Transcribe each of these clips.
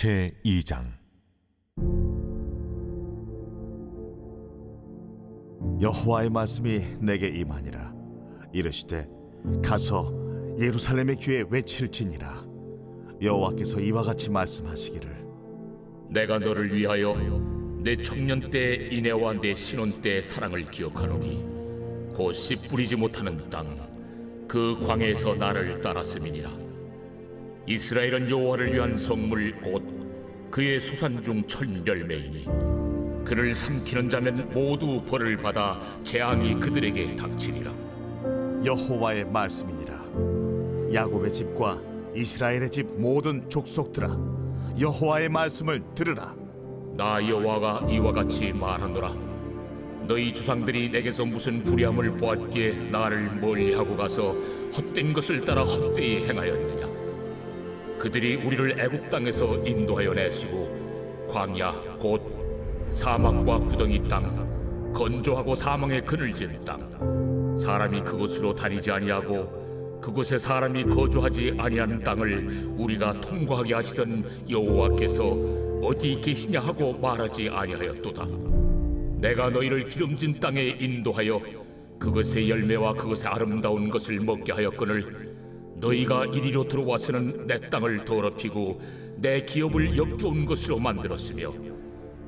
제2장. 여호와의 말씀이 내게 임하니라. 이르시되 가서 예루살렘의 귀에 외칠지니라. 여호와께서 이와 같이 말씀하시기를, 내가 너를 위하여 내 청년 때 인애와 내 신혼 때 사랑을 기억하노니 곧 씨 뿌리지 못하는 땅 그 광야에서 나를 따랐음이니라. 이스라엘은 여호와를 위한 성물 곧 그의 소산 중 첫 열매이니 그를 삼키는 자면 모두 벌을 받아 재앙이 그들에게 닥치리라. 여호와의 말씀이니라. 야곱의 집과 이스라엘의 집 모든 족속들아, 여호와의 말씀을 들으라. 나 여호와가 이와 같이 말하노라. 너희 조상들이 내게서 무슨 불의함을 보았기에 나를 멀리하고 가서 헛된 것을 따라 헛되이 행하였느냐. 그들이 우리를 애굽 땅에서 인도하여 내시고 광야 곧 사막과 구덩이 땅, 건조하고 사망의 그늘진 땅, 사람이 그곳으로 다니지 아니하고 그곳에 사람이 거주하지 아니하는 땅을 우리가 통과하게 하시던 여호와께서 어디 계시냐 하고 말하지 아니하였도다. 내가 너희를 기름진 땅에 인도하여 그것의 열매와 그것의 아름다운 것을 먹게 하였거늘 너희가 이리로 들어와서는 내 땅을 더럽히고 내 기업을 역겨운 것으로 만들었으며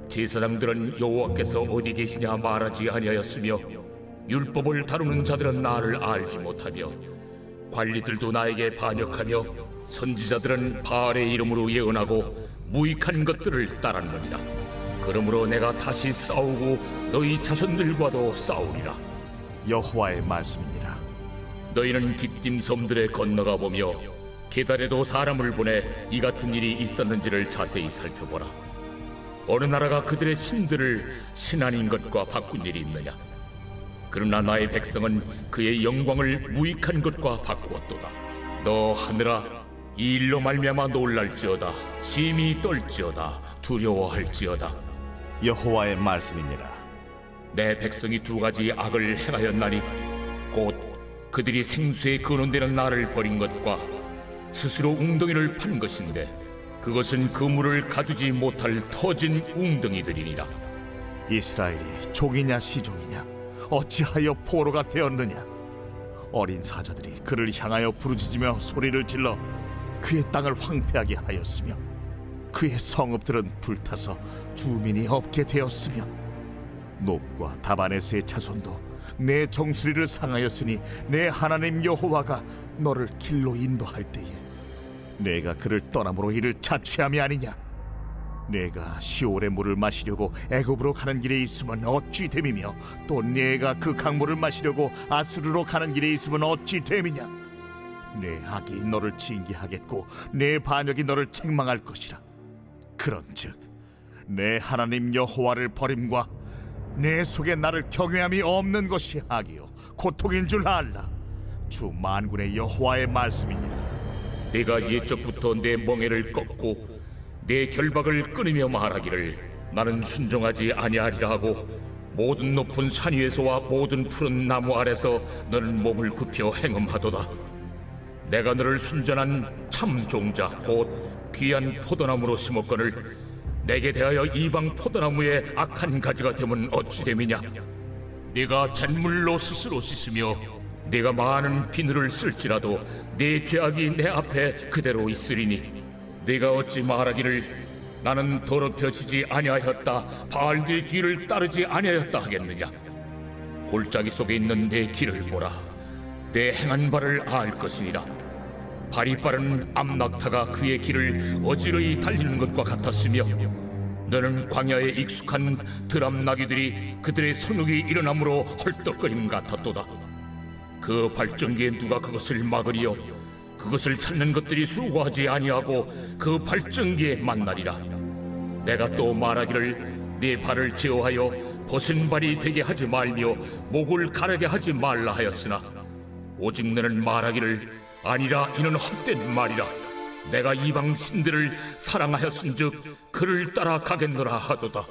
제사장들은 여호와께서 어디 계시냐 말하지 아니하였으며 율법을 다루는 자들은 나를 알지 못하며 관리들도 나에게 반역하며 선지자들은 바알의 이름으로 예언하고 무익한 것들을 따랐느니라. 그러므로 내가 다시 싸우고 너희 자손들과도 싸우리라. 여호와의 말씀이니라. 너희는 깃딤 섬들에 건너가 보며 게달에도 사람을 보내 이 같은 일이 있었는지를 자세히 살펴보라. 어느 나라가 그들의 신들을 신 아닌 것과 바꾼 일이 있느냐. 그러나 나의 백성은 그의 영광을 무익한 것과 바꾸었도다. 너 하늘아, 이 일로 말미암아 놀랄지어다. 심히 떨지어다. 두려워할지어다. 여호와의 말씀이니라. 내 백성이 두 가지 악을 행하였나니 곧 그들이 생수에 거론되는 나를 버린 것과 스스로 웅덩이를 판 것인데 그것은 그물을 가두지 못할 터진 웅덩이들이니라. 이스라엘이 족이냐 시종이냐, 어찌하여 포로가 되었느냐. 어린 사자들이 그를 향하여 부르짖으며 소리를 질러 그의 땅을 황폐하게 하였으며 그의 성읍들은 불타서 주민이 없게 되었으며 놉과 다바네스의 자손도 내 정수리를 상하였으니 내 하나님 여호와가 너를 길로 인도할 때에 내가 그를 떠남으로 이를 자취함이 아니냐. 내가 시올의 물을 마시려고 애굽으로 가는 길에 있으면 어찌 됨이며 또 내가 그 강물을 마시려고 아수르로 가는 길에 있으면 어찌 됨이냐. 내 악이 너를 징계하겠고 내 반역이 너를 책망할 것이라. 그런즉 내 하나님 여호와를 버림과 내 속에 나를 경외함이 없는 것이 악이요 고통인 줄 알라. 주 만군의 여호와의 말씀이니라. 내가 옛적부터 내 멍에를 꺾고 내 결박을 끊으며 말하기를 나는 순종하지 아니하리라 하고 모든 높은 산 위에서와 모든 푸른 나무 아래서 너는 몸을 굽혀 행음하도다. 내가 너를 순전한 참 종자 곧 귀한 포도나무로 심었거늘 내게 대하여 이방 포도나무의 악한 가지가 되면 어찌 됨이냐. 네가 잿물로 스스로 씻으며 네가 많은 비늘을 쓸지라도 네 죄악이 내 앞에 그대로 있으리니 네가 어찌 말하기를 나는 더럽혀지지 아니하였다, 바알들의 뒤를 따르지 아니하였다 하겠느냐. 골짜기 속에 있는 내 길을 보라. 내 행한 바를 알 것이니라. 발이 빠른 암낙타가 그의 길을 어지러이 달리는 것과 같았으며 너는 광야에 익숙한 드람나귀들이 그들의 성욕이 일어나므로 헐떡거림 같았도다. 그 발전기에 누가 그것을 막으리요. 그것을 찾는 것들이 수고하지 아니하고 그 발전기에 만나리라. 내가 또 말하기를 네 발을 제어하여 벗은 발이 되게 하지 말며 목을 가르게 하지 말라 하였으나 오직 너는 말하기를 아니라 이는 헛된 말이라. 내가 이방 신들을 사랑하였은즉 그를 따라 가겠노라 하도다.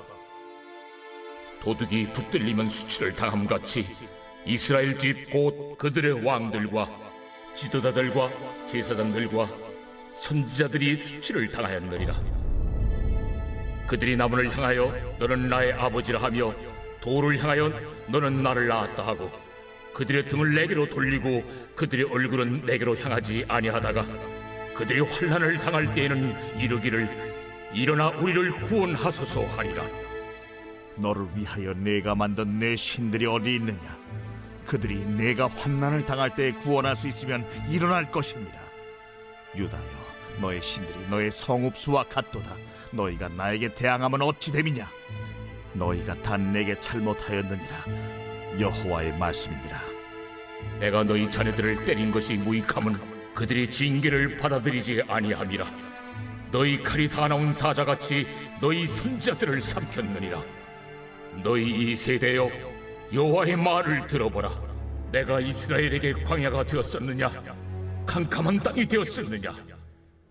도둑이 붙들리면 수치를 당함같이 이스라엘 집 곧 그들의 왕들과 지도자들과 제사장들과 선지자들이 수치를 당하였느니라. 그들이 나무를 향하여 너는 나의 아버지라 하며 돌을 향하여 너는 나를 낳았다 하고 그들의 등을 내게로 돌리고 그들의 얼굴은 내게로 향하지 아니하다가 그들이 환난을 당할 때에는 이르기를 일어나 우리를 구원하소서 하리라. 너를 위하여 내가 만든 내 신들이 어디 있느냐? 그들이 내가 환난을 당할 때 구원할 수 있으면 일어날 것입니다. 유다여, 너의 신들이 너의 성읍수와 같도다. 너희가 나에게 대항하면 어찌 됨이냐? 너희가 단 내게 잘못하였느니라. 여호와의 말씀이니라. 내가 너희 자네들을 때린 것이 무익함은 그들이 징계를 받아들이지 아니함이라. 너희 칼이 사나운 사자같이 너희 선지자들을 삼켰느니라. 너희 이 세대여, 여호와의 말을 들어보라. 내가 이스라엘에게 광야가 되었었느냐? 캄캄한 땅이 되었었느냐?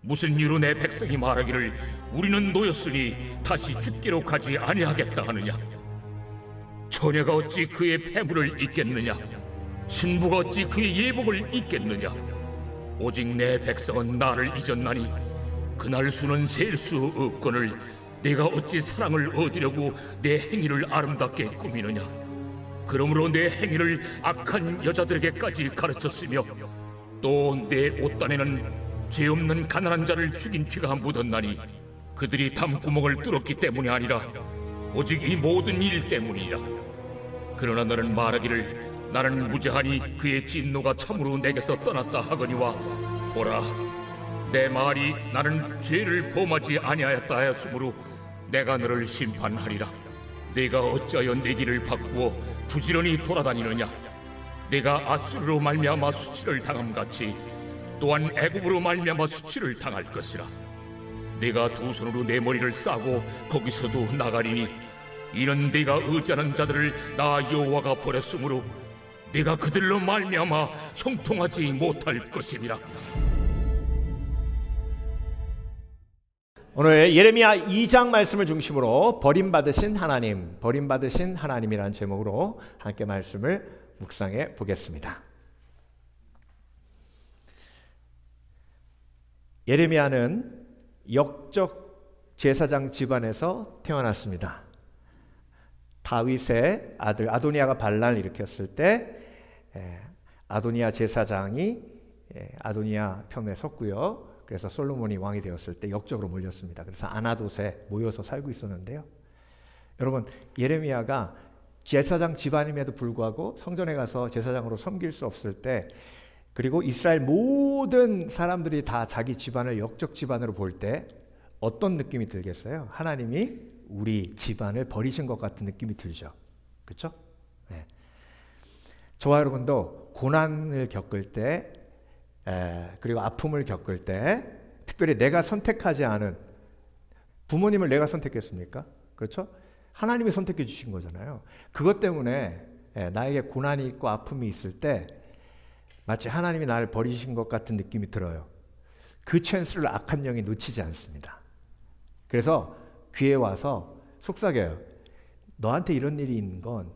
무슨 이유로 내 백성이 말하기를 우리는 노였으니 다시 죽기로 가지 아니하겠다 하느냐? 처녀가 어찌 그의 폐물을 잊겠느냐? 신부가 어찌 그의 예복을 잊겠느냐? 오직 내 백성은 나를 잊었나니 그날 수는 셀 수 없거늘 내가 어찌 사랑을 얻으려고 내 행위를 아름답게 꾸미느냐? 그러므로 내 행위를 악한 여자들에게까지 가르쳤으며 또 내 옷단에는 죄 없는 가난한 자를 죽인 피가 묻었나니 그들이 담구멍을 뚫었기 때문이 아니라 오직 이 모든 일 때문이라. 그러나 너는 말하기를 나는 무죄하니 그의 진노가 참으로 내게서 떠났다 하거니와 보라, 내 말이 나는 죄를 범하지 아니하였다 하였으므로 내가 너를 심판하리라. 내가 어찌하여 내 길을 바꾸어 부지런히 돌아다니느냐? 내가 아수르로 말미암아 수치를 당함같이 또한 애굽으로 말미암아 수치를 당할 것이라. 내가 두 손으로 내 머리를 싸고 거기서도 나가리니 이는 내가 의지하는 자들을 나 여호와가 버렸으므로 내가 그들로 말미암아 형통하지 못할 것이니라. 오늘 예레미야 2장 말씀을 중심으로 버림받으신 하나님, 버림받으신 하나님이라는 제목으로 함께 말씀을 묵상해 보겠습니다. 예레미야는 역적 제사장 집안에서 태어났습니다. 다윗의 아들 아도니아가 반란을 일으켰을 때 아도니아 제사장이 아도니아 편에 섰고요. 그래서 솔로몬이 왕이 되었을 때 역적으로 몰렸습니다. 그래서 아나돗에 모여서 살고 있었는데요. 여러분, 예레미야가 제사장 집안임에도 불구하고 성전에 가서 제사장으로 섬길 수 없을 때, 그리고 이스라엘 모든 사람들이 다 자기 집안을 역적 집안으로 볼 때 어떤 느낌이 들겠어요? 하나님이 우리 집안을 버리신 것 같은 느낌이 들죠. 그렇죠? 네. 저와 여러분도 고난을 겪을 때, 그리고 아픔을 겪을 때, 특별히 내가 선택하지 않은, 부모님을 내가 선택했습니까? 그렇죠? 하나님이 선택해 주신 거잖아요. 그것 때문에 나에게 고난이 있고 아픔이 있을 때 마치 하나님이 나를 버리신 것 같은 느낌이 들어요. 그 찬스를 악한 영이 놓치지 않습니다. 그래서 귀에 와서 속삭여요. 너한테 이런 일이 있는 건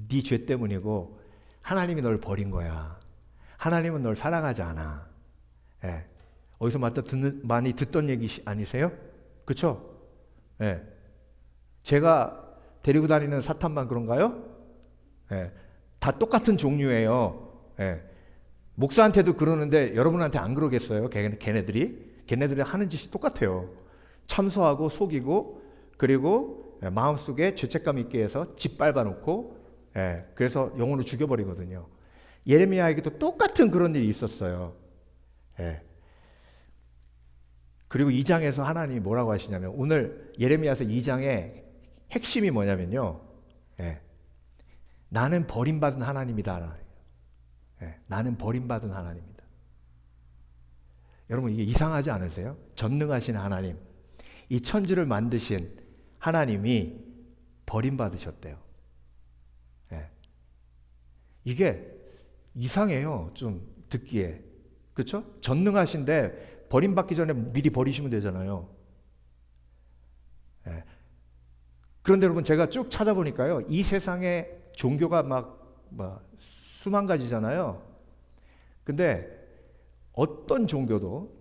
네 죄 때문이고 하나님이 널 버린 거야. 하나님은 널 사랑하지 않아. 어디서 많이 듣던 얘기 아니세요? 그렇죠? 제가 데리고 다니는 사탄만 그런가요? 다 똑같은 종류예요. 목사한테도 그러는데 여러분한테 안 그러겠어요? 걔네들이 하는 짓이 똑같아요. 참소하고 속이고, 그리고 마음속에 죄책감 있게 해서 짓밟아 놓고, 그래서 영혼을 죽여버리거든요. 예레미야에게도 똑같은 그런 일이 있었어요. 그리고 2장에서 하나님이 뭐라고 하시냐면, 오늘 예레미야서 2장의 핵심이 뭐냐면요, 나는 버림받은 하나님이다. 나는 버림받은 하나님이다. 여러분, 이게 이상하지 않으세요? 전능하신 하나님, 이 천지를 만드신 하나님이 버림받으셨대요. 이게 이상해요. 좀 듣기에. 그렇죠? 전능하신데 버림받기 전에 미리 버리시면 되잖아요. 그런데 여러분, 제가 쭉 찾아보니까요, 이 세상에 종교가 막 수만 가지잖아요. 근데 어떤 종교도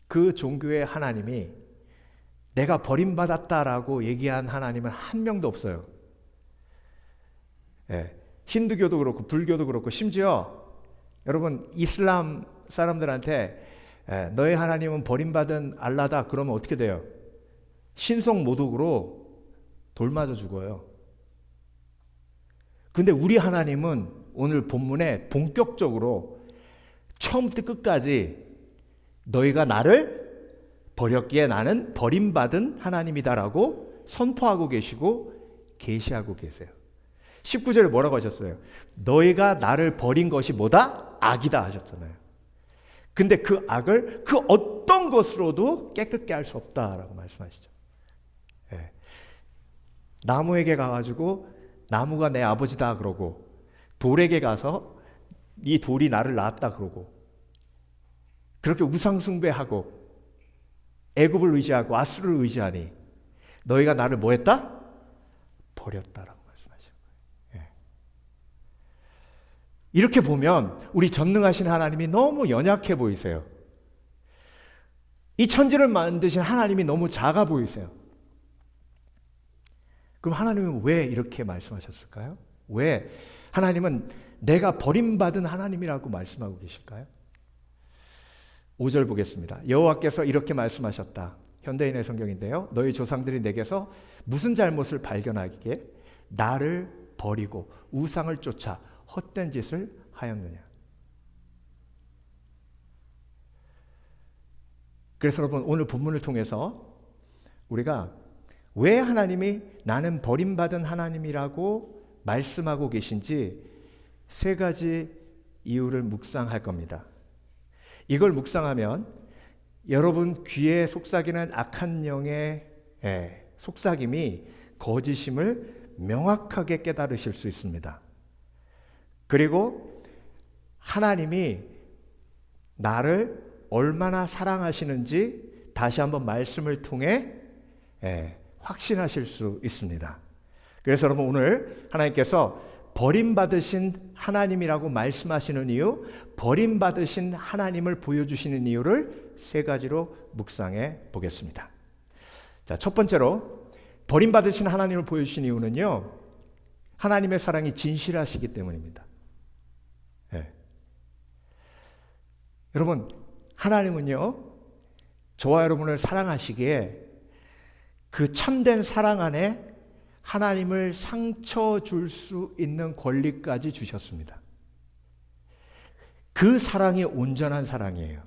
그 종교의 하나님이 내가 버림받았다라고 얘기한 하나님은 한 명도 없어요. 예, 힌두교도 그렇고 불교도 그렇고 심지어 여러분 이슬람 사람들한테 너의 하나님은 버림받은 알라다 그러면 어떻게 돼요? 신성 모독으로 돌 맞아 죽어요. 근데 우리 하나님은 오늘 본문에 본격적으로 처음부터 끝까지 너희가 나를 버렸기에 나는 버림받은 하나님이다라고 선포하고 계시고 계시하고 계세요. 19절에 뭐라고 하셨어요? 너희가 나를 버린 것이 뭐다? 악이다 하셨잖아요. 근데 그 악을 그 어떤 것으로도 깨끗게 할 수 없다라고 말씀하시죠. 예. 나무에게 가가지고 나무가 내 아버지다 그러고 돌에게 가서 이 돌이 나를 낳았다 그러고 그렇게 우상 숭배하고 애굽을 의지하고 아수르를 의지하니 너희가 나를 뭐 했다? 버렸다라고 말씀하시는 거예요. 예. 이렇게 보면 우리 전능하신 하나님이 너무 연약해 보이세요. 이 천지를 만드신 하나님이 너무 작아 보이세요. 그럼 하나님은 왜 이렇게 말씀하셨을까요? 왜 하나님은 내가 버림받은 하나님이라고 말씀하고 계실까요? 5절 보겠습니다. 여호와께서 이렇게 말씀하셨다. 현대인의 성경인데요. 너희 조상들이 내게서 무슨 잘못을 발견하기에 나를 버리고 우상을 쫓아 헛된 짓을 하였느냐. 그래서 여러분 오늘 본문을 통해서 우리가 왜 하나님이 나는 버림받은 하나님이라고 말씀하고 계신지 세 가지 이유를 묵상할 겁니다. 이걸 묵상하면 여러분 귀에 속삭이는 악한 영의 속삭임이 거짓임을 명확하게 깨달으실 수 있습니다. 그리고 하나님이 나를 얼마나 사랑하시는지 다시 한번 말씀을 통해 확신하실 수 있습니다. 그래서 여러분 오늘 하나님께서 버림받으신 하나님이라고 말씀하시는 이유, 버림받으신 하나님을 보여주시는 이유를 세 가지로 묵상해 보겠습니다. 자, 첫 번째로 버림받으신 하나님을 보여주신 이유는요, 하나님의 사랑이 진실하시기 때문입니다. 여러분, 하나님은요, 저와 여러분을 사랑하시기에 그 참된 사랑 안에 하나님을 상처 줄 수 있는 권리까지 주셨습니다. 그 사랑이 온전한 사랑이에요.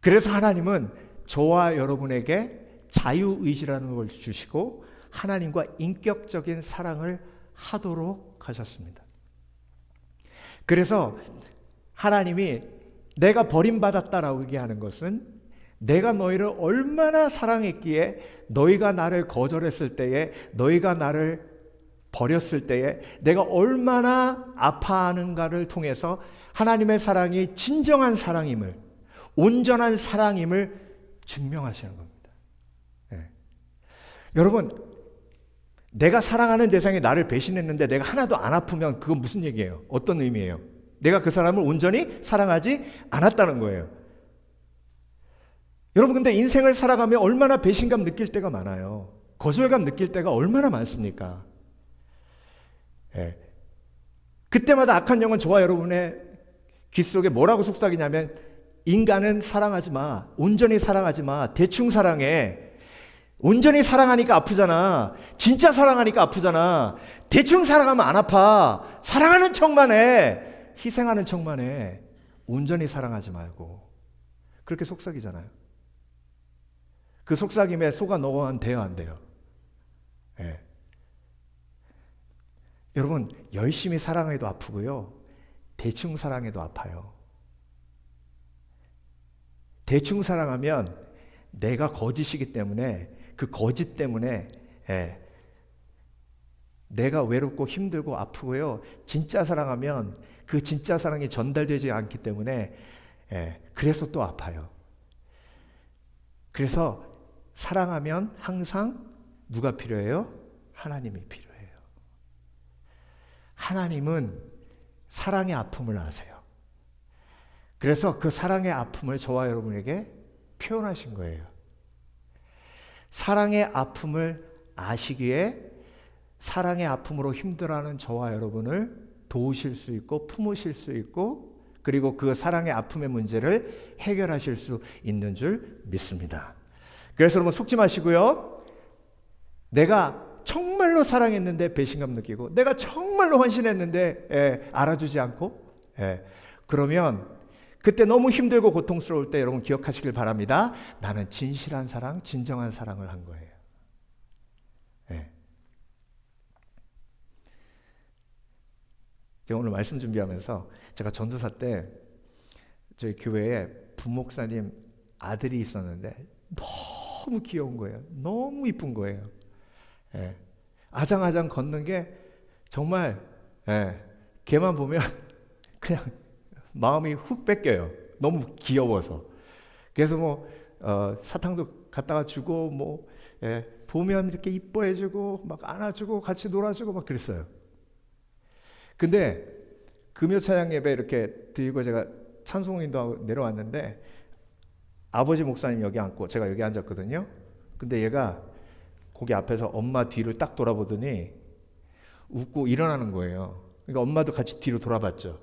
그래서 하나님은 저와 여러분에게 자유의지라는 걸 주시고 하나님과 인격적인 사랑을 하도록 하셨습니다. 그래서 하나님이 내가 버림받았다라고 얘기하는 것은 내가 너희를 얼마나 사랑했기에 너희가 나를 거절했을 때에, 너희가 나를 버렸을 때에 내가 얼마나 아파하는가를 통해서 하나님의 사랑이 진정한 사랑임을, 온전한 사랑임을 증명하시는 겁니다. 여러분, 내가 사랑하는 대상이 나를 배신했는데 내가 하나도 안 아프면 그건 무슨 얘기예요? 어떤 의미예요? 내가 그 사람을 온전히 사랑하지 않았다는 거예요. 여러분, 근데 인생을 살아가며 얼마나 배신감 느낄 때가 많아요. 거절감 느낄 때가 얼마나 많습니까? 그때마다 악한 영은 저와 여러분의 귀 속에 뭐라고 속삭이냐면, 인간은 사랑하지 마, 온전히 사랑하지 마, 대충 사랑해. 온전히 사랑하니까 아프잖아. 진짜 사랑하니까 아프잖아. 대충 사랑하면 안 아파. 사랑하는 척만 해. 희생하는 척만 해. 온전히 사랑하지 말고. 그렇게 속삭이잖아요. 그 속삭임에 속아 넘어가면 돼요, 안 돼요? 여러분, 열심히 사랑해도 아프고요, 대충 사랑해도 아파요. 대충 사랑하면 내가 거짓이기 때문에, 그 거짓 때문에 내가 외롭고 힘들고 아프고요, 진짜 사랑하면 그 진짜 사랑이 전달되지 않기 때문에 그래서 또 아파요. 그래서 사랑하면 항상 누가 필요해요? 하나님이 필요해요. 하나님은 사랑의 아픔을 아세요. 그래서 그 사랑의 아픔을 저와 여러분에게 표현하신 거예요. 사랑의 아픔을 아시기에 사랑의 아픔으로 힘들어하는 저와 여러분을 도우실 수 있고 품으실 수 있고 그리고 그 사랑의 아픔의 문제를 해결하실 수 있는 줄 믿습니다. 그래서 여러분 속지 마시고요. 내가 정말로 사랑했는데 배신감 느끼고 내가 정말로 헌신했는데 알아주지 않고 그러면 그때 너무 힘들고 고통스러울 때 여러분 기억하시길 바랍니다. 나는 진실한 사랑, 진정한 사랑을 한 거예요. 제가 오늘 말씀 준비하면서 제가 전도사 때 저희 교회에 부목사님 아들이 있었는데 너무 귀여운 거예요. 너무 이쁜 거예요. 아장아장 걷는 게 정말 걔만 보면 그냥 마음이 훅 뺏겨요. 너무 귀여워서. 그래서 뭐 사탕도 갖다가 주고 뭐 보면 이렇게 이뻐해주고 막 안아주고 같이 놀아주고 막 그랬어요. 근데 금요 찬양 예배 이렇게 드리고 제가 찬송 인도하고 내려왔는데 아버지 목사님 여기 앉고 제가 여기 앉았거든요. 근데 얘가 거기 앞에서 엄마 뒤를 딱 돌아보더니 웃고 일어나는 거예요. 그러니까 엄마도 같이 뒤로 돌아봤죠.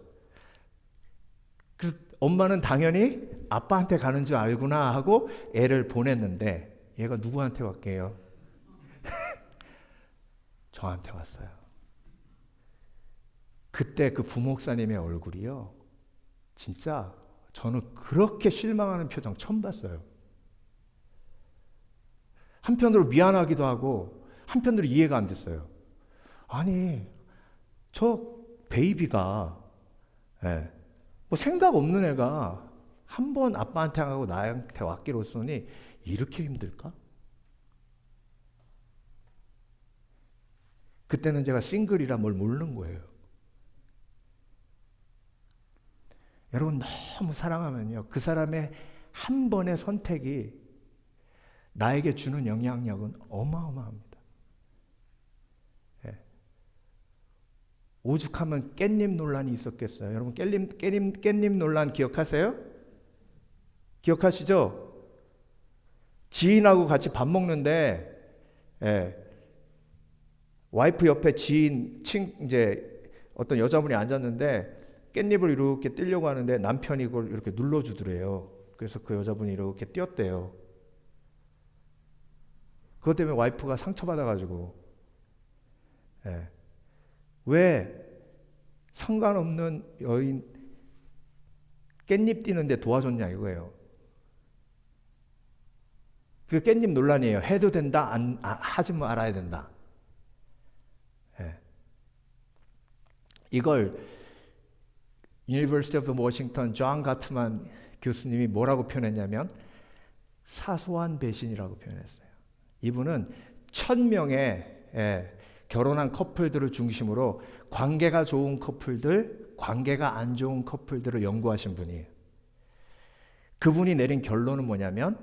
그래서 엄마는 당연히 아빠한테 가는 줄 알구나 하고 애를 보냈는데 얘가 누구한테 왔게요? 저한테 왔어요. 그때 그 부목사님의 얼굴이요. 진짜 저는 그렇게 실망하는 표정 처음 봤어요. 한편으로 미안하기도 하고 한편으로 이해가 안 됐어요. 아니 저 베이비가 뭐 생각 없는 애가 한 번 아빠한테 가고 나한테 왔기로서니 이렇게 힘들까? 그때는 제가 싱글이라 뭘 모르는 거예요. 여러분 너무 사랑하면요 그 사람의 한 번의 선택이 나에게 주는 영향력은 어마어마합니다. 오죽하면 깻잎 논란이 있었겠어요. 여러분 깻잎 논란 기억하세요? 기억하시죠? 지인하고 같이 밥 먹는데 와이프 옆에 지인 이제 어떤 여자분이 앉았는데 깻잎을 이렇게 떼려고 하는데 남편이 그걸 이렇게 눌러주더래요. 그래서 그 여자분이 이렇게 띄었대요. 그것 때문에 와이프가 상처받아가지고 왜 상관없는 여인 깻잎 띄는데 도와줬냐 이거예요. 그 깻잎 논란이에요. 해도 된다, 하지 말아야 된다. 이걸 University of Washington 존 가트만 교수님이 뭐라고 표현했냐면 사소한 배신이라고 표현했어요. 이분은 1000명의 결혼한 커플들을 중심으로 관계가 좋은 커플들, 관계가 안 좋은 커플들을 연구하신 분이에요. 그분이 내린 결론은 뭐냐면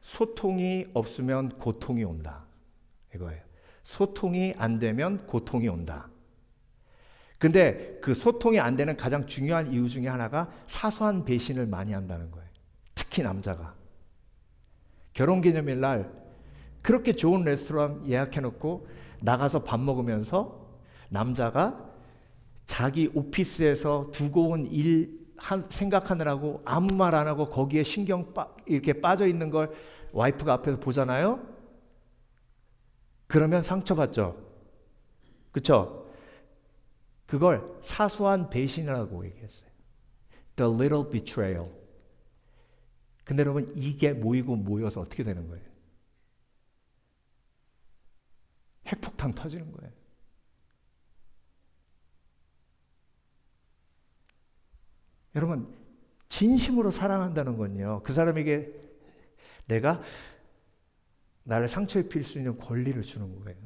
소통이 없으면 고통이 온다. 이거예요. 소통이 안 되면 고통이 온다. 근데 그 소통이 안 되는 가장 중요한 이유 중에 하나가 사소한 배신을 많이 한다는 거예요. 특히 남자가. 결혼기념일 날 그렇게 좋은 레스토랑 예약해놓고 나가서 밥 먹으면서 남자가 자기 오피스에서 두고 온 일 생각하느라고 아무 말 안 하고 거기에 신경 이렇게 빠져 있는 걸 와이프가 앞에서 보잖아요. 그러면 상처받죠. 그렇죠? 그걸 사소한 배신이라고 얘기했어요. The little betrayal. 근데 여러분 이게 모여서 어떻게 되는 거예요? 핵폭탄 터지는 거예요. 여러분 진심으로 사랑한다는 건요. 그 사람에게 내가 나를 상처 입힐 수 있는 권리를 주는 거예요.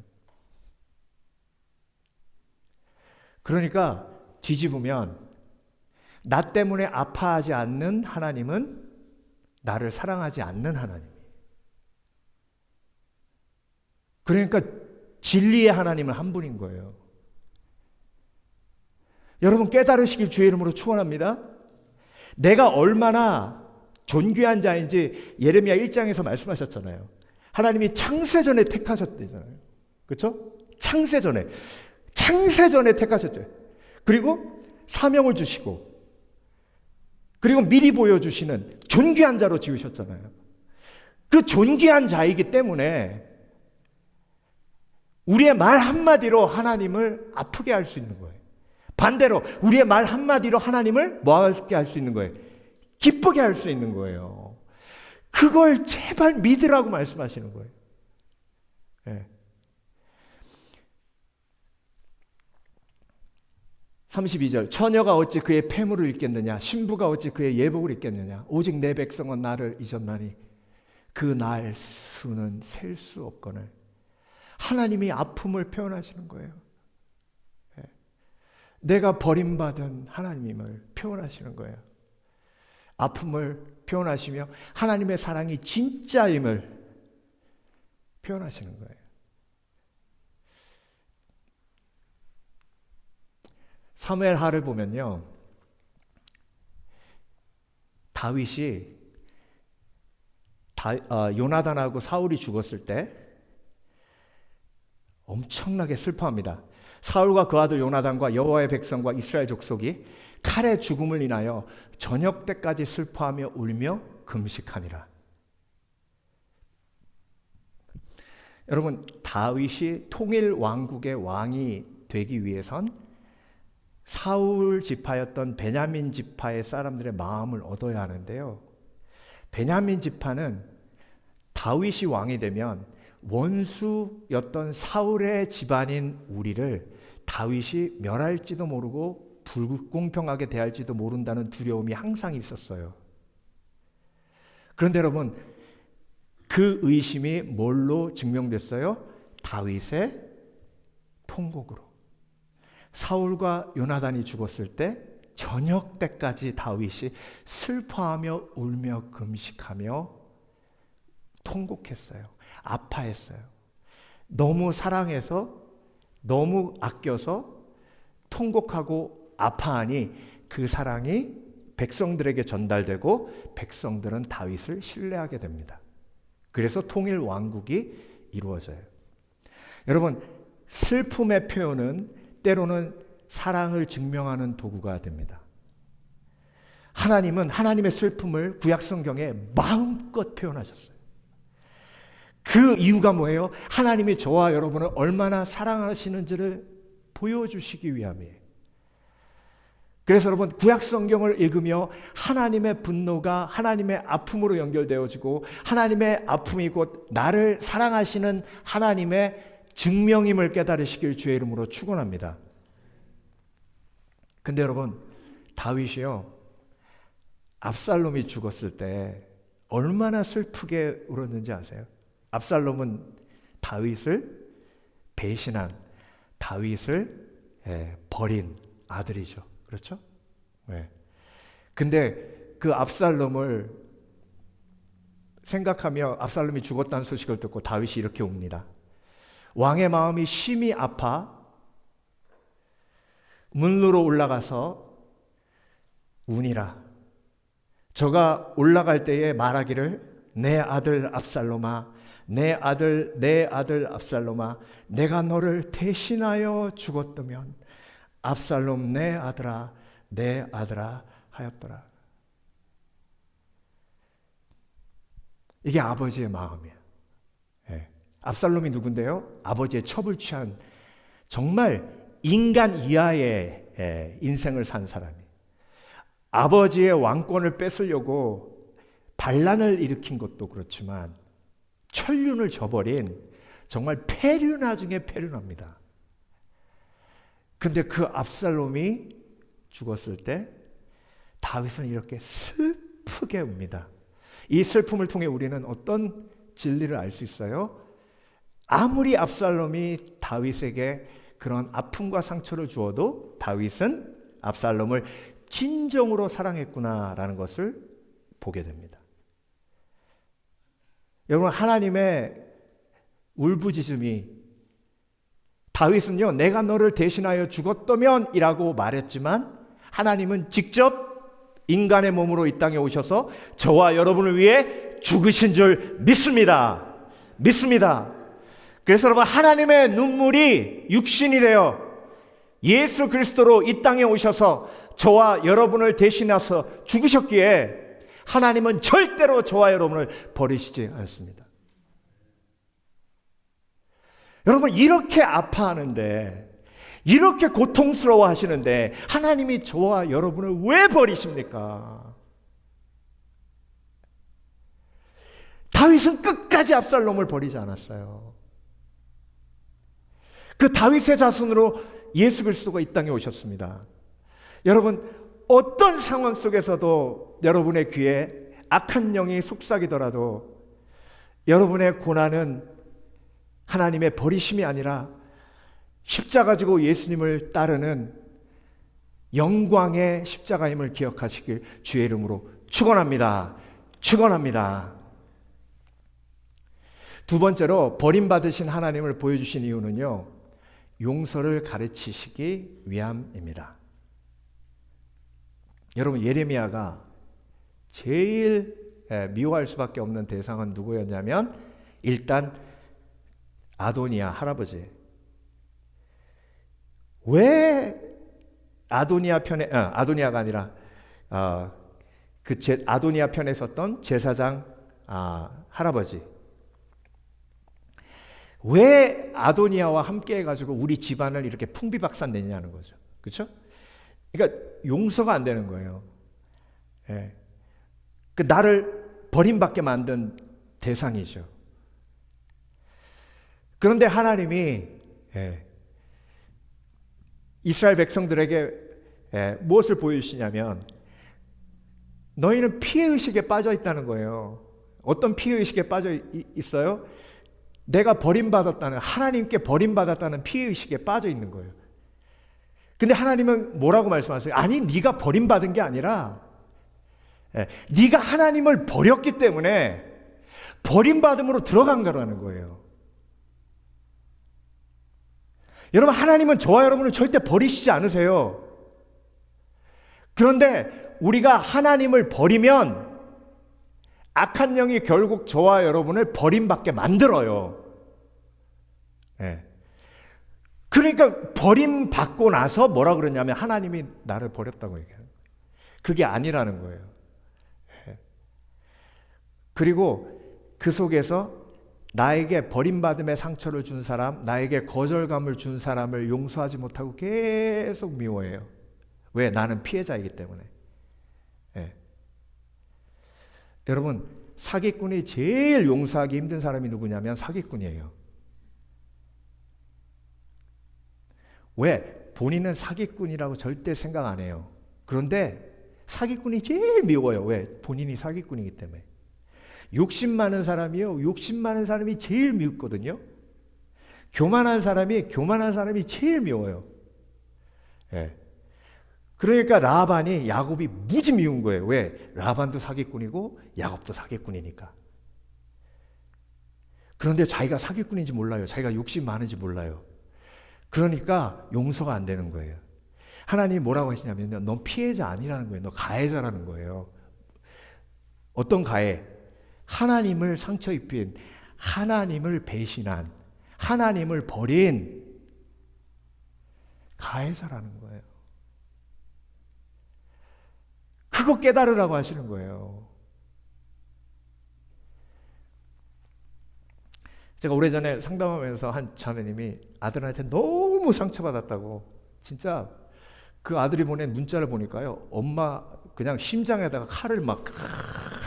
그러니까 뒤집으면 나 때문에 아파하지 않는 하나님은 나를 사랑하지 않는 하나님이에요. 그러니까 진리의 하나님은 한 분인 거예요. 여러분 깨달으시길 주의 이름으로 축원합니다. 내가 얼마나 존귀한 자인지 예레미야 1장에서 말씀하셨잖아요. 하나님이 창세전에 택하셨대잖아요. 그렇죠? 창세전에 택하셨죠. 그리고 사명을 주시고, 그리고 미리 보여주시는 존귀한 자로 지으셨잖아요. 그 존귀한 자이기 때문에 우리의 말 한마디로 하나님을 아프게 할 수 있는 거예요. 반대로 우리의 말 한마디로 하나님을 뭐하게 할 수 있는 거예요? 기쁘게 할 수 있는 거예요. 그걸 제발 믿으라고 말씀하시는 거예요. 네. 32절, 처녀가 어찌 그의 폐물을 잊겠느냐, 신부가 어찌 그의 예복을 잊겠느냐, 오직 내 백성은 나를 잊었나니 그 날 수는 셀 수 없거늘. 하나님이 아픔을 표현하시는 거예요. 내가 버림받은 하나님임을 표현하시는 거예요. 아픔을 표현하시며 하나님의 사랑이 진짜임을 표현하시는 거예요. 사무엘하를 보면요, 다윗이 요나단하고 사울이 죽었을 때 엄청나게 슬퍼합니다. 사울과 그 아들 요나단과 여호와의 백성과 이스라엘 족속이 칼의 죽음을 인하여 저녁 때까지 슬퍼하며 울며 금식하니라. 여러분, 다윗이 통일 왕국의 왕이 되기 위해선 사울 지파였던 베냐민 지파의 사람들의 마음을 얻어야 하는데요, 베냐민 지파는 다윗이 왕이 되면 원수였던 사울의 집안인 우리를 다윗이 멸할지도 모르고 불공평하게 대할지도 모른다는 두려움이 항상 있었어요. 그런데 여러분, 그 의심이 뭘로 증명됐어요? 다윗의 통곡으로. 사울과 요나단이 죽었을 때 저녁 때까지 다윗이 슬퍼하며 울며 금식하며 통곡했어요. 아파했어요. 너무 사랑해서, 너무 아껴서 통곡하고 아파하니 그 사랑이 백성들에게 전달되고 백성들은 다윗을 신뢰하게 됩니다. 그래서 통일 왕국이 이루어져요. 여러분, 슬픔의 표현은 때로는 사랑을 증명하는 도구가 됩니다. 하나님은 하나님의 슬픔을 구약 성경에 마음껏 표현하셨어요. 그 이유가 뭐예요? 하나님이 저와 여러분을 얼마나 사랑하시는지를 보여주시기 위함이에요. 그래서 여러분, 구약 성경을 읽으며 하나님의 분노가 하나님의 아픔으로 연결되어지고 하나님의 아픔이 곧 나를 사랑하시는 하나님의 증명임을 깨달으시길 주의 이름으로 축원합니다. 근데 여러분, 다윗이요, 압살롬이 죽었을 때 얼마나 슬프게 울었는지 아세요? 압살롬은 다윗을 배신한, 다윗을 버린 아들이죠. 그렇죠? 네. 근데 그 압살롬을 생각하며 압살롬이 죽었다는 소식을 듣고 다윗이 이렇게 웁니다. 왕의 마음이 심히 아파 문으로 올라가서 우니라. 저가 올라갈 때에 말하기를, 내 아들 압살롬아, 내 아들 압살롬아, 내가 너를 대신하여 죽었다면 압살롬 내 아들아 하였더라. 이게 아버지의 마음이에요. 네. 압살롬이 누군데요? 아버지의 첩을 취한 정말 인간 이하의 인생을 산 사람이에요. 아버지의 왕권을 뺏으려고 반란을 일으킨 것도 그렇지만 천륜을 저버린 정말 폐륜화 중에 폐륜화입니다. 근데 그 압살롬이 죽었을 때 다윗은 이렇게 슬프게 웁니다. 이 슬픔을 통해 우리는 어떤 진리를 알 수 있어요? 아무리 압살롬이 다윗에게 그런 아픔과 상처를 주어도 다윗은 압살롬을 진정으로 사랑했구나라는 것을 보게 됩니다. 여러분, 하나님의 울부짖음이, 다윗은요, 내가 너를 대신하여 죽었다면 이라고 말했지만 하나님은 직접 인간의 몸으로 이 땅에 오셔서 저와 여러분을 위해 죽으신 줄 믿습니다. 믿습니다. 그래서 여러분, 하나님의 눈물이 육신이 되어 예수 그리스도로 이 땅에 오셔서 저와 여러분을 대신해서 죽으셨기에 하나님은 절대로 저와 여러분을 버리시지 않습니다. 여러분, 이렇게 아파하는데, 이렇게 고통스러워 하시는데 하나님이 저와 여러분을 왜 버리십니까? 다윗은 끝까지 압살롬을 버리지 않았어요. 그 다윗의 자손으로 예수 그리스도가 이 땅에 오셨습니다. 여러분, 어떤 상황 속에서도 여러분의 귀에 악한 영이 속삭이더라도 여러분의 고난은 하나님의 버리심이 아니라 십자가 지고 예수님을 따르는 영광의 십자가임을 기억하시길 주의 이름으로 축원합니다. 축원합니다. 두 번째로 버림받으신 하나님을 보여주신 이유는요, 용서를 가르치시기 위함입니다. 여러분, 예레미야가 제일 미워할 수밖에 없는 대상은 누구였냐면 일단 아도니아 할아버지. 왜 아도니아 편에 아도니아가 아니라 아도니아 편에 섰던 제사장 할아버지. 왜 아도니아와 함께 해가지고 우리 집안을 이렇게 풍비박산 내냐는 거죠. 그렇죠? 그러니까 용서가 안 되는 거예요. 예. 그 나를 버림받게 만든 대상이죠. 그런데 하나님이 이스라엘 백성들에게 무엇을 보여주시냐면 너희는 피해의식에 빠져 있다는 거예요. 어떤 피해의식에 빠져 있어요? 내가 버림받았다는, 하나님께 버림받았다는 피해의식에 빠져 있는 거예요. 근데 하나님은 뭐라고 말씀하세요? 아니, 네가 버림받은 게 아니라 네가 하나님을 버렸기 때문에 버림받음으로 들어간 거라는 거예요. 여러분, 하나님은 저와 여러분을 절대 버리시지 않으세요. 그런데 우리가 하나님을 버리면 악한 영이 결국 저와 여러분을 버림받게 만들어요. 그러니까 버림받고 나서 뭐라 그러냐면 하나님이 나를 버렸다고 얘기해요. 그게 아니라는 거예요. 그리고 그 속에서 나에게 버림받음의 상처를 준 사람, 나에게 거절감을 준 사람을 용서하지 못하고 계속 미워해요. 왜? 나는 피해자이기 때문에. 여러분, 사기꾼이 제일 용서하기 힘든 사람이 누구냐면 사기꾼이에요. 왜? 본인은 사기꾼이라고 절대 생각 안 해요. 그런데 사기꾼이 제일 미워요. 왜? 본인이 사기꾼이기 때문에. 욕심 많은 사람이요, 욕심 많은 사람이 제일 미웠거든요. 교만한 사람이 제일 미워요. 그러니까 라반이 야곱이 무지 미운 거예요. 왜? 라반도 사기꾼이고 야곱도 사기꾼이니까. 그런데 자기가 사기꾼인지 몰라요. 자기가 욕심 많은지 몰라요. 그러니까 용서가 안 되는 거예요. 하나님이 뭐라고 하시냐면요, 넌 피해자 아니라는 거예요. 너 가해자라는 거예요. 어떤 가해? 하나님을 상처 입힌, 하나님을 배신한, 하나님을 버린 가해자라는 거예요. 그거 깨달으라고 하시는 거예요. 제가 오래전에 상담하면서 한 자매님이 아들한테 너무 상처받았다고, 진짜 그 아들이 보낸 문자를 보니까요, 엄마 그냥 심장에다가 칼을 막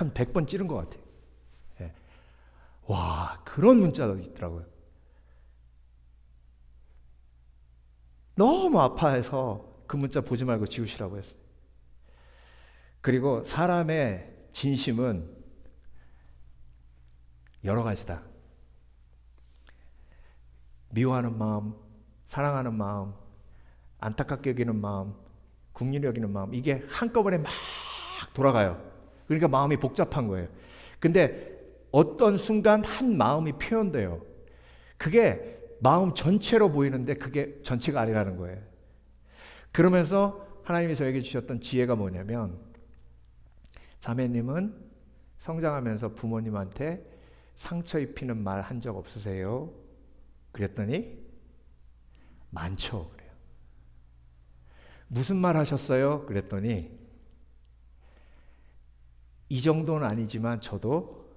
한 100번 찌른 것 같아요. 와, 그런 문자도 있더라고요. 너무 아파해서 그 문자 보지 말고 지우시라고 했어요. 그리고 사람의 진심은 여러 가지다. 미워하는 마음, 사랑하는 마음, 안타깝게 여기는 마음, 긍휼히 여기는 마음, 이게 한꺼번에 막 돌아가요. 그러니까 마음이 복잡한 거예요. 근데 어떤 순간 한 마음이 표현돼요. 그게 마음 전체로 보이는데 그게 전체가 아니라는 거예요. 그러면서 하나님이 저에게 주셨던 지혜가 뭐냐면, 자매님은 성장하면서 부모님한테 상처 입히는 말 한 적 없으세요? 그랬더니 많죠. 그래요. 무슨 말 하셨어요? 그랬더니 이 정도는 아니지만 저도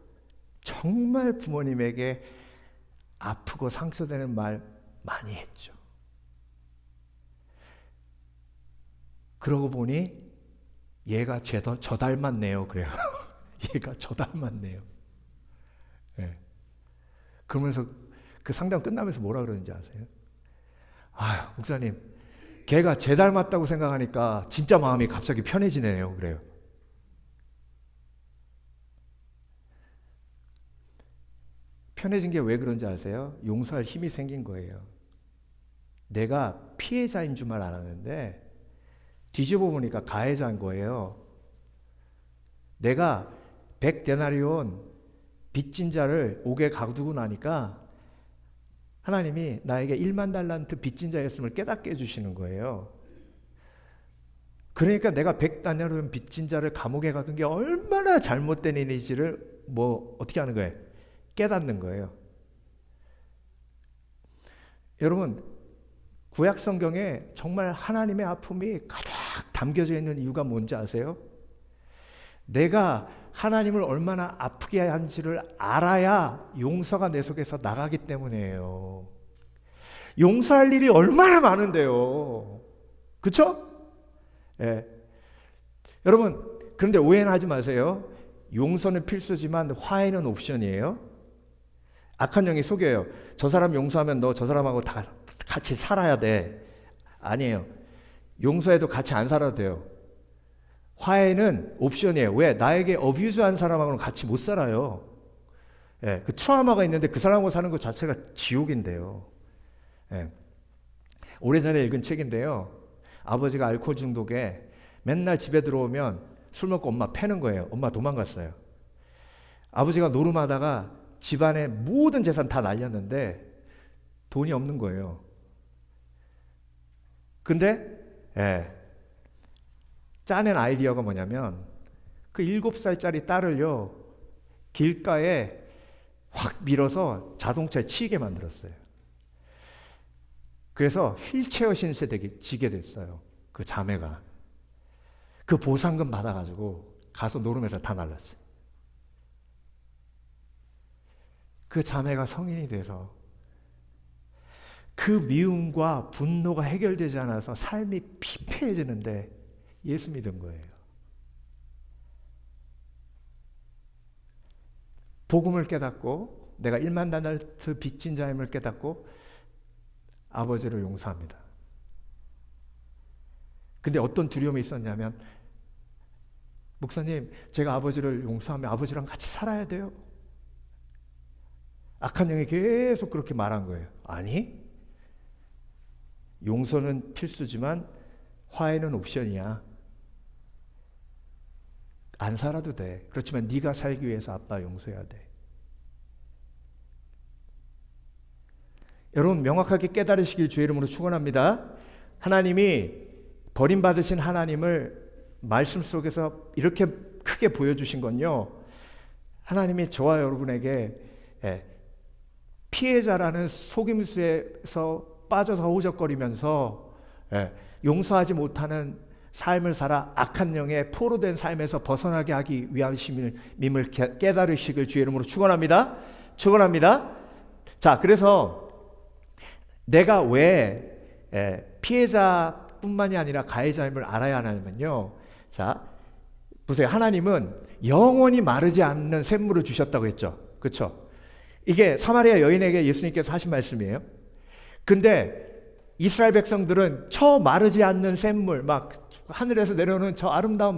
정말 부모님에게 아프고 상처되는 말 많이 했죠. 그러고 보니 얘가 저 닮았네요. 그래요. 얘가 저 닮았네요. 네. 그러면서 그 상담 끝나면서 뭐라 그러는지 아세요? 아유, 목사님, 걔가 쟤 닮았다고 생각하니까 진짜 마음이 갑자기 편해지네요. 그래요. 편해진 게 왜 그런지 아세요? 용서할 힘이 생긴 거예요. 내가 피해자인 줄만 알았는데 뒤집어 보니까 가해자인 거예요. 내가 100데나리온 빚진 자를 옥에 가두고 나니까 하나님이 나에게 1만 달란트 빚진 자였음을 깨닫게 해주시는 거예요. 그러니까 내가 100데나리온 빚진 자를 감옥에 가둔 게 얼마나 잘못된 일인지를 어떻게 하는 거예요? 깨닫는 거예요. 여러분, 구약 성경에 정말 하나님의 아픔이 가장 담겨져 있는 이유가 뭔지 아세요? 내가 하나님을 얼마나 아프게 한지를 알아야 용서가 내 속에서 나가기 때문이에요. 용서할 일이 얼마나 많은데요. 그렇죠? 예. 여러분, 그런데 오해는 하지 마세요. 용서는 필수지만 화해는 옵션이에요. 악한 영이 속여요. 저 사람 용서하면 너 저 사람하고 다 같이 살아야 돼. 아니에요. 용서해도 같이 안 살아도 돼요. 화해는 옵션이에요. 왜? 나에게 어뷰즈한 사람하고는 같이 못 살아요. 예, 그 트라우마가 있는데 그 사람하고 사는 것 자체가 지옥인데요. 예. 오래전에 읽은 책인데요. 아버지가 알코올 중독에 맨날 집에 들어오면 술 먹고 엄마 패는 거예요. 엄마 도망갔어요. 아버지가 노름하다가 집안의 모든 재산 다 날렸는데 돈이 없는 거예요. 근데 짜낸 아이디어가 뭐냐면 그 7살짜리 딸을요 길가에 확 밀어서 자동차에 치이게 만들었어요. 그래서 휠체어 신세 지게 됐어요. 그 자매가. 그 보상금 받아가지고 가서 노름해서 다 날랐어요. 그 자매가 성인이 돼서 그 미움과 분노가 해결되지 않아서 삶이 피폐해지는데 예수 믿은 거예요. 복음을 깨닫고 내가 1만 달란트 빚진 자임을 깨닫고 아버지를 용서합니다. 근데 어떤 두려움이 있었냐면 목사님, 제가 아버지를 용서하면 아버지랑 같이 살아야 돼요. 악한 영이 계속 그렇게 말한 거예요. 아니, 용서는 필수지만 화해는 옵션이야. 안 살아도 돼. 그렇지만 네가 살기 위해서 아빠 용서해야 돼. 여러분, 명확하게 깨달으시길 주의 이름으로 축원합니다. 하나님이 버림받으신 하나님을 말씀 속에서 이렇게 크게 보여주신 건요, 하나님이 저와 여러분에게 피해자라는 속임수에서 빠져서 허우적거리면서 용서하지 못하는 삶을 살아 악한 영에 포로된 삶에서 벗어나게 하기 위함임을 깨달으시길 주의 이름으로 축원합니다. 축원합니다. 자, 그래서 내가 왜 피해자뿐만이 아니라 가해자임을 알아야 하냐면요. 자, 보세요. 하나님은 영원히 마르지 않는 샘물을 주셨다고 했죠. 그렇죠? 이게 사마리아 여인에게 예수님께서 하신 말씀이에요. 근데 이스라엘 백성들은 저 마르지 않는 샘물, 막 하늘에서 내려오는 저 아름다운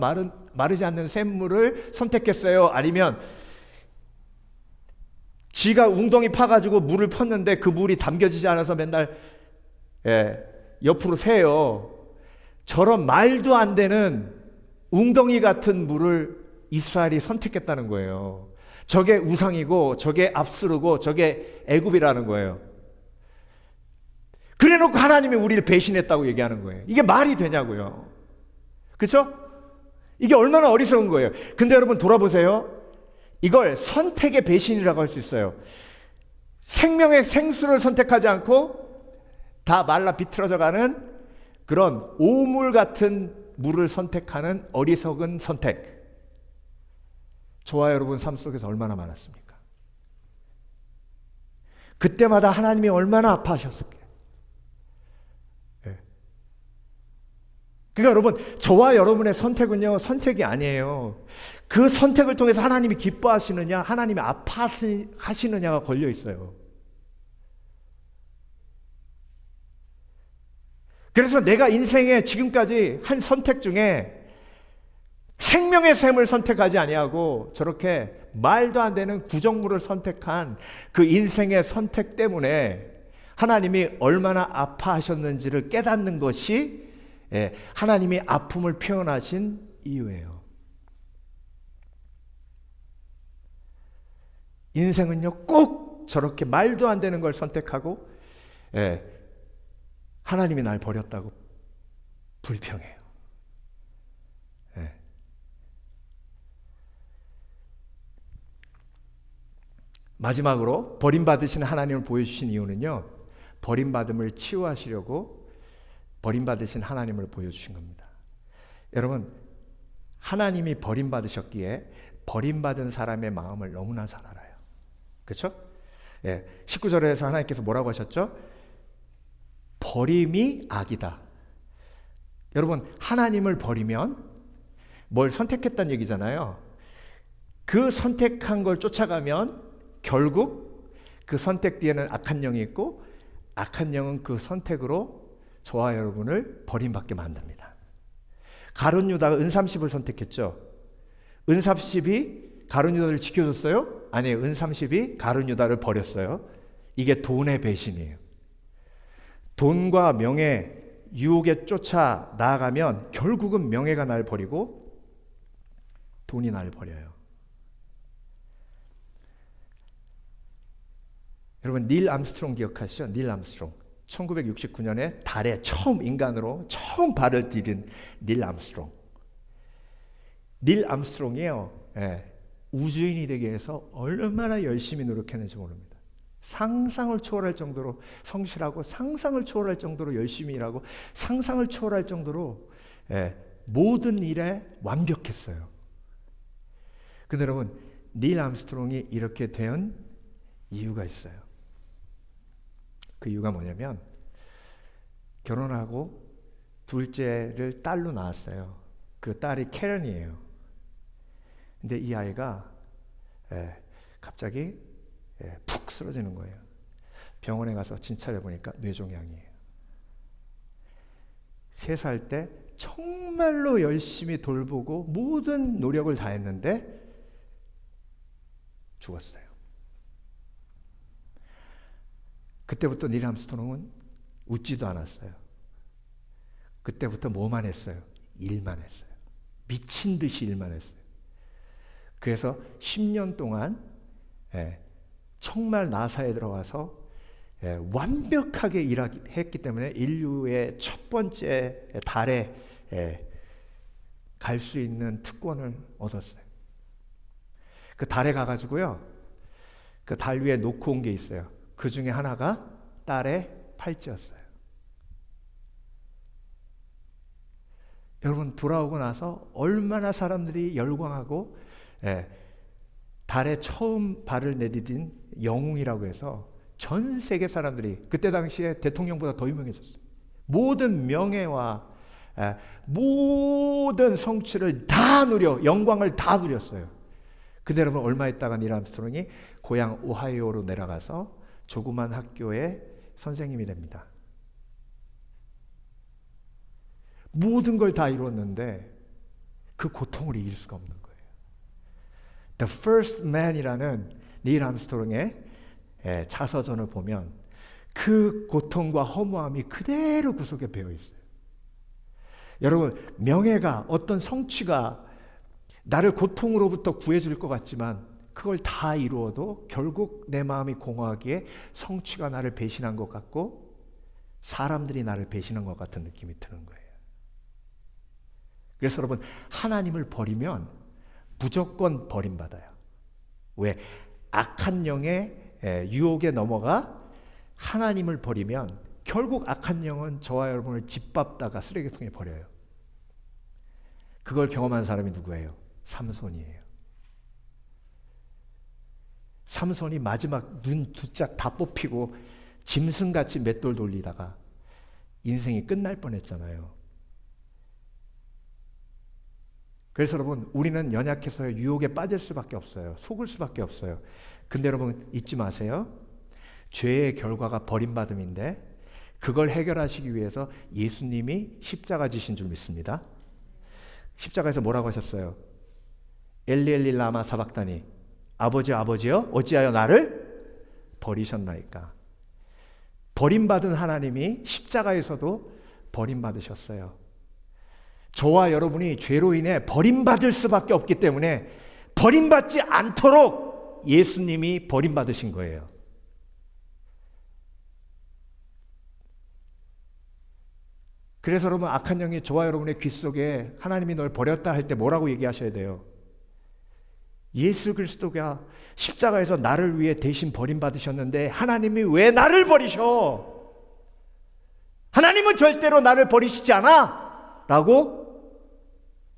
마르지 않는 샘물을 선택했어요? 아니면 지가 웅덩이 파가지고 물을 폈는데 그 물이 담겨지지 않아서 맨날 옆으로 새요. 저런 말도 안 되는 웅덩이 같은 물을 이스라엘이 선택했다는 거예요. 저게 우상이고 저게 압수르고 저게 애굽이라는 거예요. 그래놓고 하나님이 우리를 배신했다고 얘기하는 거예요. 이게 말이 되냐고요. 그렇죠? 이게 얼마나 어리석은 거예요. 근데 여러분 돌아보세요. 이걸 선택의 배신이라고 할 수 있어요. 생명의 생수를 선택하지 않고 다 말라 비틀어져가는 그런 오물 같은 물을 선택하는 어리석은 선택. 저와 여러분 삶 속에서 얼마나 많았습니까? 그때마다 하나님이 얼마나 아파하셨을까요? 네. 그러니까 여러분, 저와 여러분의 선택은요, 선택이 아니에요. 그 선택을 통해서 하나님이 기뻐하시느냐, 하나님이 아파하시느냐가 걸려 있어요. 그래서 내가 인생에 지금까지 한 선택 중에 생명의 샘을 선택하지 아니하고 저렇게 말도 안 되는 구정물을 선택한 그 인생의 선택 때문에 하나님이 얼마나 아파하셨는지를 깨닫는 것이 하나님이 아픔을 표현하신 이유예요. 인생은요, 꼭 저렇게 말도 안 되는 걸 선택하고 하나님이 날 버렸다고 불평해요. 마지막으로 버림받으신 하나님을 보여주신 이유는요, 버림받음을 치유하시려고 버림받으신 하나님을 보여주신 겁니다. 여러분, 하나님이 버림받으셨기에 버림받은 사람의 마음을 너무나 잘 알아요. 그렇죠? 19절에서 하나님께서 뭐라고 하셨죠? 버림이 악이다. 여러분, 하나님을 버리면 뭘 선택했다는 얘기잖아요. 그 선택한 걸 쫓아가면 결국 그 선택 뒤에는 악한 영이 있고 악한 영은 그 선택으로 저와 여러분을 버림받게 만듭니다. 가룟 유다가 은삼십을 선택했죠. 은삼십이 가룟 유다를 지켜줬어요? 아니에요. 은삼십이 가룟 유다를 버렸어요. 이게 돈의 배신이에요. 돈과 명예, 유혹에 쫓아 나아가면 결국은 명예가 날 버리고 돈이 날 버려요. 여러분, 닐 암스트롱 기억하시죠? 닐 암스트롱. 1969년에 달에 인간으로 처음 발을 디딘 닐 암스트롱. 닐 암스트롱이요, 우주인이 되기 위해서 얼마나 열심히 노력했는지 모릅니다. 상상을 초월할 정도로 성실하고 상상을 초월할 정도로 열심히 일하고 상상을 초월할 정도로 모든 일에 완벽했어요. 근데 여러분, 닐 암스트롱이 이렇게 된 이유가 있어요. 그 이유가 뭐냐면 결혼하고 둘째를 딸로 낳았어요. 그 딸이 캐런이에요. 근데 이 아이가 갑자기 푹 쓰러지는 거예요. 병원에 가서 진찰해 보니까 뇌종양이에요. 3살 때 정말로 열심히 돌보고 모든 노력을 다했는데 죽었어요. 그때부터 닐 암스트롱은 웃지도 않았어요. 그때부터 뭐만 했어요? 일만 했어요. 미친 듯이 일만 했어요. 그래서 10년 동안 정말 나사에 들어가서 완벽하게 일했기 때문에 인류의 첫 번째 달에 갈 수 있는 특권을 얻었어요. 그 달에 가가지고요, 그 달 위에 놓고 온 게 있어요. 그 중에 하나가 딸의 팔찌였어요. 여러분, 돌아오고 나서 얼마나 사람들이 열광하고 달에 처음 발을 내디딘 영웅이라고 해서 전 세계 사람들이, 그때 당시에 대통령보다 더 유명해졌어요. 모든 명예와 모든 성취를 다 영광을 다 누렸어요. 근데 여러분, 얼마 있다가 닐 암스트롱이 고향 오하이오로 내려가서 조그만 학교의 선생님이 됩니다. 모든 걸 다 이뤘는데 그 고통을 이길 수가 없는 거예요. The First Man이라는 닐 암스트롱의 자서전을 보면 그 고통과 허무함이 그대로 그 속에 배어 있어요. 여러분, 명예가, 어떤 성취가 나를 고통으로부터 구해줄 것 같지만 그걸 다 이루어도 결국 내 마음이 공허하기에 성취가 나를 배신한 것 같고 사람들이 나를 배신한 것 같은 느낌이 드는 거예요. 그래서 여러분, 하나님을 버리면 무조건 버림받아요. 왜? 악한 영의 유혹에 넘어가 하나님을 버리면 결국 악한 영은 저와 여러분을 짓밟다가 쓰레기통에 버려요. 그걸 경험한 사람이 누구예요? 삼손이에요. 삼손이 마지막 눈 두 짝 다 뽑히고 짐승같이 맷돌 돌리다가 인생이 끝날 뻔했잖아요. 그래서 여러분, 우리는 연약해서 유혹에 빠질 수밖에 없어요. 속을 수밖에 없어요. 근데 여러분, 잊지 마세요. 죄의 결과가 버림받음인데 그걸 해결하시기 위해서 예수님이 십자가 지신 줄 믿습니다. 십자가에서 뭐라고 하셨어요? 엘리 엘리 라마 사박다니, 아버지 아버지여 어찌하여 나를 버리셨나이까. 버림받은 하나님이 십자가에서도 버림받으셨어요. 저와 여러분이 죄로 인해 버림받을 수밖에 없기 때문에 버림받지 않도록 예수님이 버림받으신 거예요. 그래서 여러분, 악한 영이 저와 여러분의 귀 속에 하나님이 널 버렸다 할 때 뭐라고 얘기하셔야 돼요? 예수 그리스도가 십자가에서 나를 위해 대신 버림받으셨는데 하나님이 왜 나를 버리셔? 하나님은 절대로 나를 버리시지 않아! 라고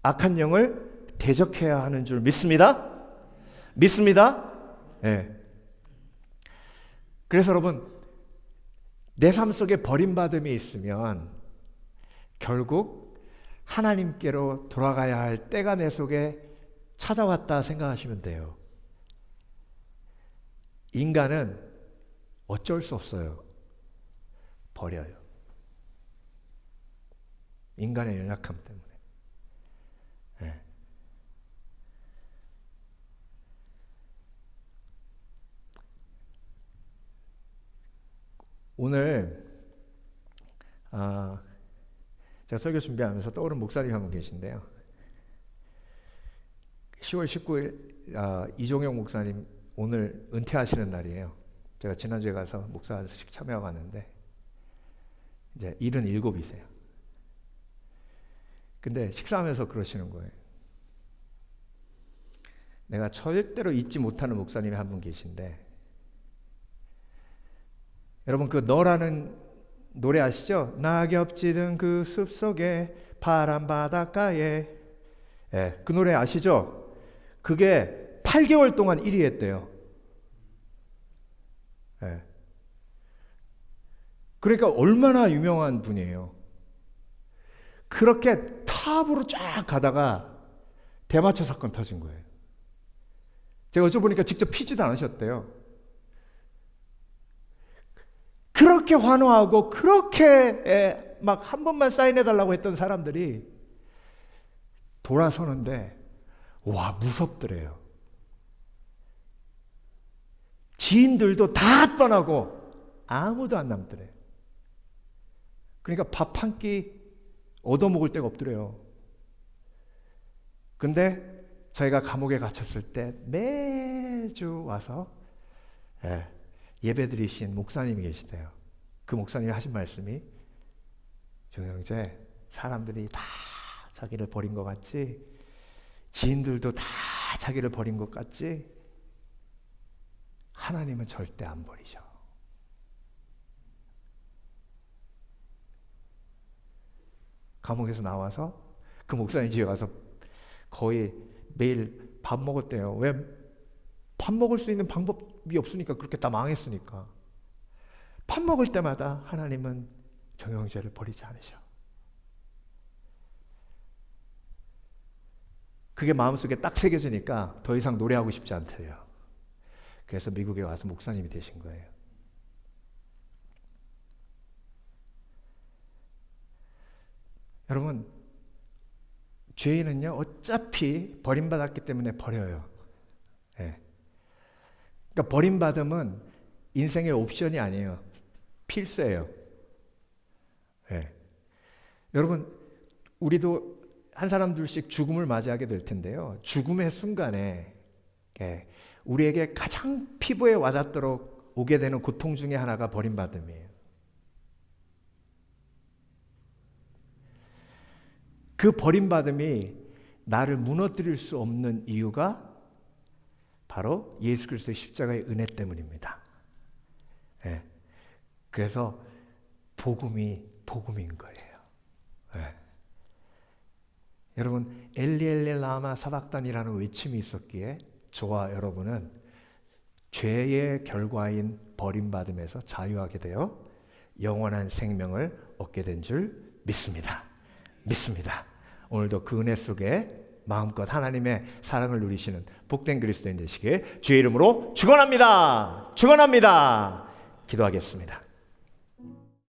악한 영을 대적해야 하는 줄 믿습니다. 믿습니다. 네. 그래서 여러분, 내 삶 속에 버림받음이 있으면 결국 하나님께로 돌아가야 할 때가 내 속에 찾아왔다 생각하시면 돼요. 인간은 어쩔 수 없어요. 버려요. 인간의 연약함 때문에. 네. 오늘 제가 설교 준비하면서 떠오른 목사님 한 분 계신데요. 10월 19일 이종영 목사님 오늘 은퇴하시는 날이에요. 제가 지난주에 가서 목사식 참여하고 왔는데 이제 77이세요. 근데 식사하면서 그러시는 거예요. 내가 절대로 잊지 못하는 목사님이 한 분 계신데, 여러분 그 너라는 노래 아시죠? 낙엽 찌든 그 숲속에 파란 바닷가에, 그 노래 아시죠? 그게 8개월 동안 1위 했대요. 그러니까 얼마나 유명한 분이에요. 그렇게 탑으로 쫙 가다가 대마초 사건 터진 거예요. 제가 여쭤보니까 직접 피지도 않으셨대요. 그렇게 환호하고 그렇게 막 한 번만 사인해달라고 했던 사람들이 돌아서는데 와, 무섭더래요. 지인들도 다 떠나고 아무도 안 남더래요. 그러니까 밥 한 끼 얻어먹을 데가 없더래요. 근데 저희가 감옥에 갇혔을 때 매주 와서 예배드리신 목사님이 계시대요. 그 목사님이 하신 말씀이, 정영재, 사람들이 다 자기를 버린 것 같지? 지인들도 다 자기를 버린 것 같지? 하나님은 절대 안 버리셔. 감옥에서 나와서 그 목사님 집에 가서 거의 매일 밥 먹었대요. 왜? 밥 먹을 수 있는 방법이 없으니까. 그렇게 다 망했으니까. 밥 먹을 때마다 하나님은 정영재를 버리지 않으셔. 그게 마음속에 딱 새겨지니까 더 이상 노래하고 싶지 않대요. 그래서 미국에 와서 목사님이 되신 거예요. 여러분, 죄인은요 어차피 버림받았기 때문에 버려요. 그러니까 버림받음은 인생의 옵션이 아니에요. 필수예요. 여러분, 우리도 한 사람 둘씩 죽음을 맞이하게 될 텐데요. 죽음의 순간에 우리에게 가장 피부에 와닿도록 오게 되는 고통 중에 하나가 버림받음이에요. 그 버림받음이 나를 무너뜨릴 수 없는 이유가 바로 예수 그리스도의 십자가의 은혜 때문입니다. 예. 그래서 복음인 거예요. 예. 여러분 엘리 라마 사박단이라는 외침이 있었기에 저와 여러분은 죄의 결과인 버림받음에서 자유하게 되어 영원한 생명을 얻게 된 줄 믿습니다. 오늘도 그 은혜 속에 마음껏 하나님의 사랑을 누리시는 복된 그리스도인 되시길 주의 이름으로 축원합니다. 기도하겠습니다.